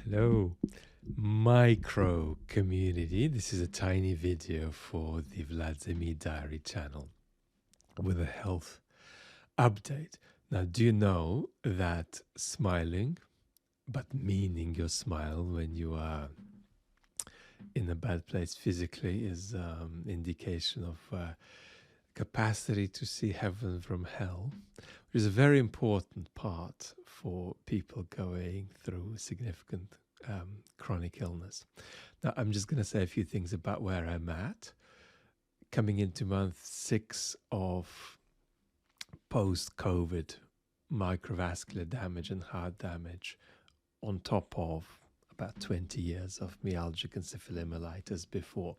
Hello, micro community. This is a tiny video for the Vlad Diary channel with a health update. Now, do you know that smiling, but meaning your smile when you are in a bad place physically, is indication of capacity to see heaven from hell, which is a very important part for people going through significant chronic illness. Now, I'm just going to say a few things about where I'm at. Coming into month 6 of post-COVID microvascular damage and heart damage, on top of about 20 years of myalgic encephalomyelitis before.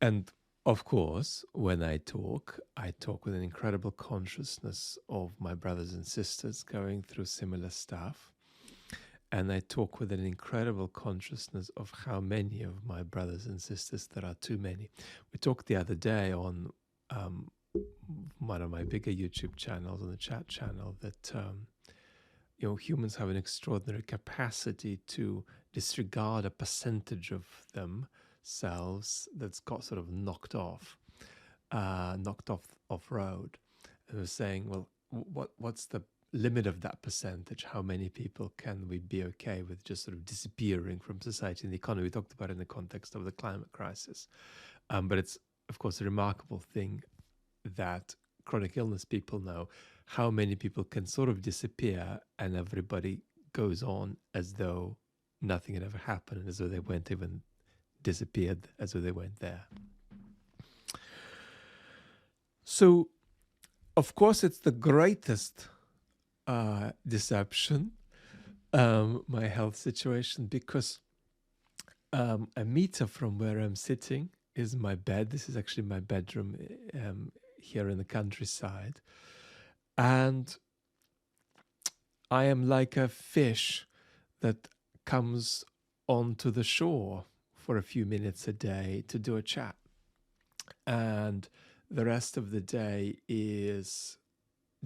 And of course, when I talk with an incredible consciousness of my brothers and sisters going through similar stuff. And I talk with an incredible consciousness of how many of my brothers and sisters, there are too many. We talked the other day on one of my bigger YouTube channels, on the chat channel, that humans have an extraordinary capacity to disregard a percentage of themselves that's got sort of knocked off road. And we're saying, well, what's the limit of that percentage? How many people can we be okay with just sort of disappearing from society and the economy? We talked about it in the context of the climate crisis. But it's, of course, a remarkable thing that chronic illness people know how many people can sort of disappear and everybody goes on as though nothing had ever happened, as though they weren't even disappeared, as though they weren't there. So, of course, it's the greatest deception, my health situation, because a meter from where I'm sitting is my bed. This is actually my bedroom here in the countryside. And I am like a fish that comes onto the shore for a few minutes a day to do a chat. And the rest of the day is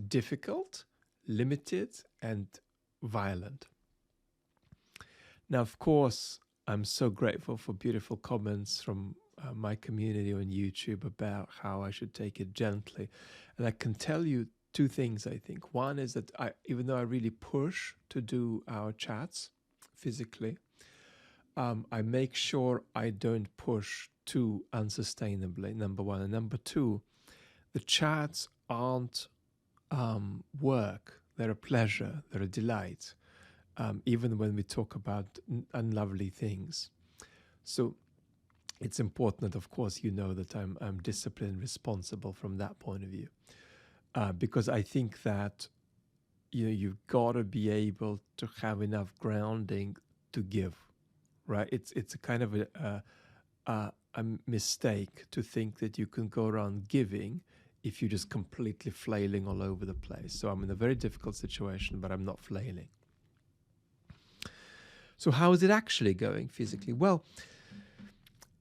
difficult, limited, and violent. Now, of course, I'm so grateful for beautiful comments from my community on YouTube about how I should take it gently. And I can tell you two things, I think. One is that even though I really push to do our chats physically, I make sure I don't push too unsustainably, number one. And number two, the chats aren't work. They're a pleasure. They're a delight, even when we talk about unlovely things. So it's important that, of course, you know that I'm disciplined, responsible from that point of view. Because I think that you've got to be able to have enough grounding to give, right? It's a kind of a mistake to think that you can go around giving if you're just completely flailing all over the place. So I'm in a very difficult situation, but I'm not flailing. So how is it actually going physically? Well,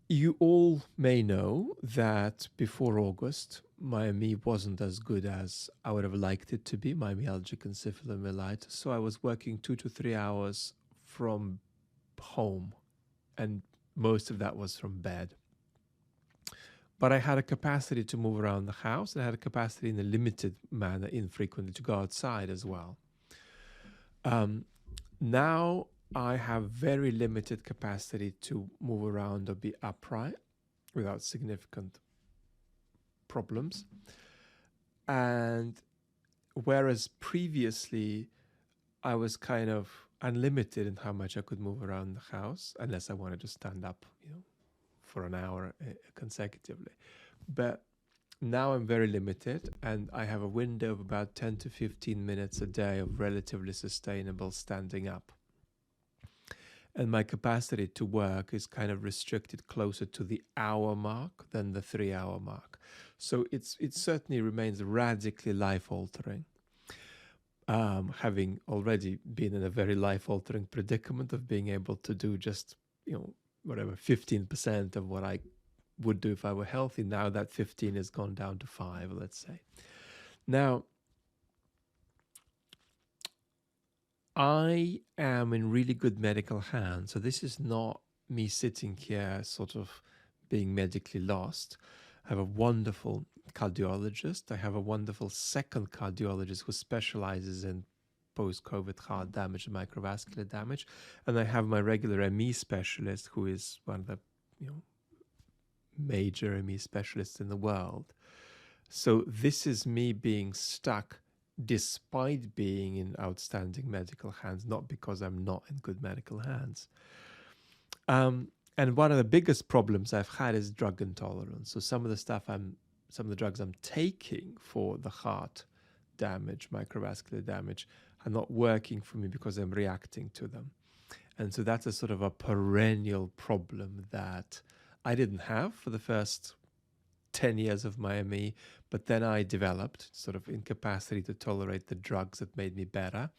you all may know that before August, my ME wasn't as good as I would have liked it to be, my myalgic encephalomyelitis. So I was working 2 to 3 hours from home, and most of that was from bed. But I had a capacity to move around the house, and I had a capacity in a limited manner, infrequently, to go outside as well. Now I have very limited capacity to move around or be upright without significant problems. And whereas previously I was kind of unlimited in how much I could move around the house, unless I wanted to stand up, for an hour consecutively. But now I'm very limited, and I have a window of about 10 to 15 minutes a day of relatively sustainable standing up. And my capacity to work is kind of restricted closer to the hour mark than the 3-hour mark. So it certainly remains radically life-altering. Having already been in a very life-altering predicament of being able to do just, whatever, 15% of what I would do if I were healthy. Now that 15 has gone down to 5, let's say. Now, I am in really good medical hands. So this is not me sitting here sort of being medically lost. I have a wonderful cardiologist. I have a wonderful second cardiologist who specializes in post-COVID heart damage and microvascular damage. And I have my regular ME specialist who is one of the, you know, major ME specialists in the world. So this is me being stuck despite being in outstanding medical hands, not because I'm not in good medical hands. And one of the biggest problems I've had is drug intolerance. So some of the drugs I'm taking for the heart damage, microvascular damage, are not working for me because I'm reacting to them. And so that's a sort of a perennial problem that I didn't have for the first 10 years of my ME, but then I developed sort of incapacity to tolerate the drugs that made me better.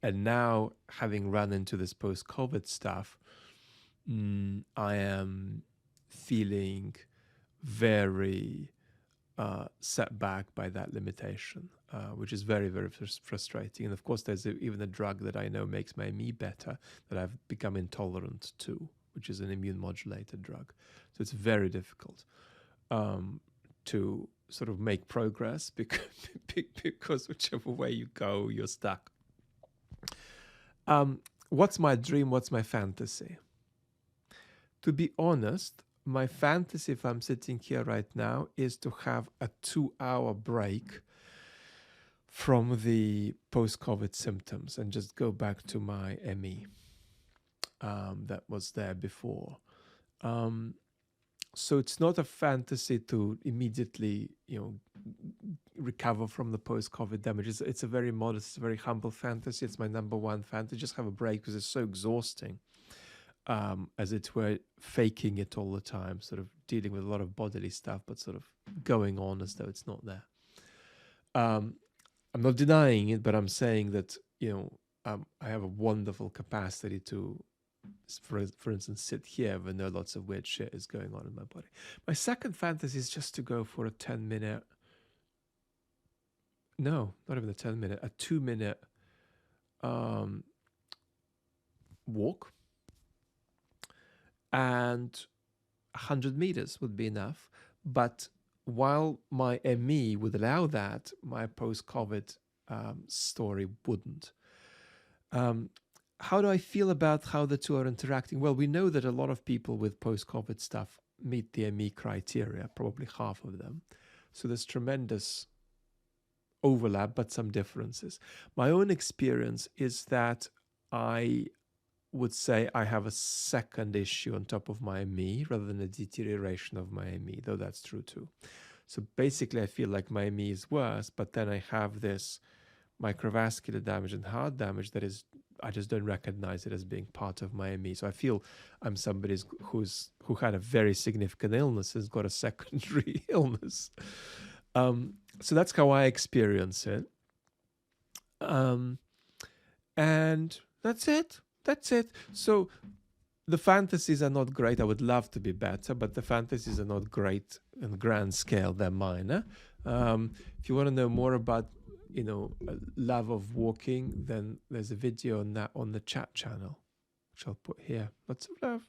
And now, having run into this post-COVID stuff, I am feeling very set back by that limitation, which is very, very frustrating. And of course, there's even a drug that I know makes my ME better that I've become intolerant to, which is an immune modulator drug. So it's very difficult to sort of make progress because whichever way you go, you're stuck. What's my dream? What's my fantasy? To be honest, my fantasy, if I'm sitting here right now, is to have a 2-hour break from the post-COVID symptoms and just go back to my ME that was there before. So it's not a fantasy to immediately, recover from the post-COVID damage. It's a very modest, very humble fantasy. It's my number one fantasy. Just have a break because it's so exhausting. As it were, faking it all the time, sort of dealing with a lot of bodily stuff, but sort of going on as though it's not there. I'm not denying it, but I'm saying that, I have a wonderful capacity to, for instance, sit here when there lots of weird shit is going on in my body. My second fantasy is just to go for a 10-minute, no, not even a 10-minute, a 2-minute walk. And 100 meters would be enough. But while my ME would allow that, my post-COVID story wouldn't. How do I feel about how the two are interacting? Well, we know that a lot of people with post-COVID stuff meet the ME criteria, probably half of them. So there's tremendous overlap, but some differences. My own experience is that I would say I have a second issue on top of my ME rather than a deterioration of my ME, though that's true too. So basically I feel like my ME is worse, but then I have this microvascular damage and heart damage that is, I just don't recognize it as being part of my ME. So I feel I'm somebody who had a very significant illness, has got a secondary illness. So that's how I experience it. And that's it. That's it. So the fantasies are not great. I would love to be better, but the fantasies are not great in grand scale. They're minor. If you want to know more about, love of walking, then there's a video on that on the chat channel, which I'll put here. Lots of love.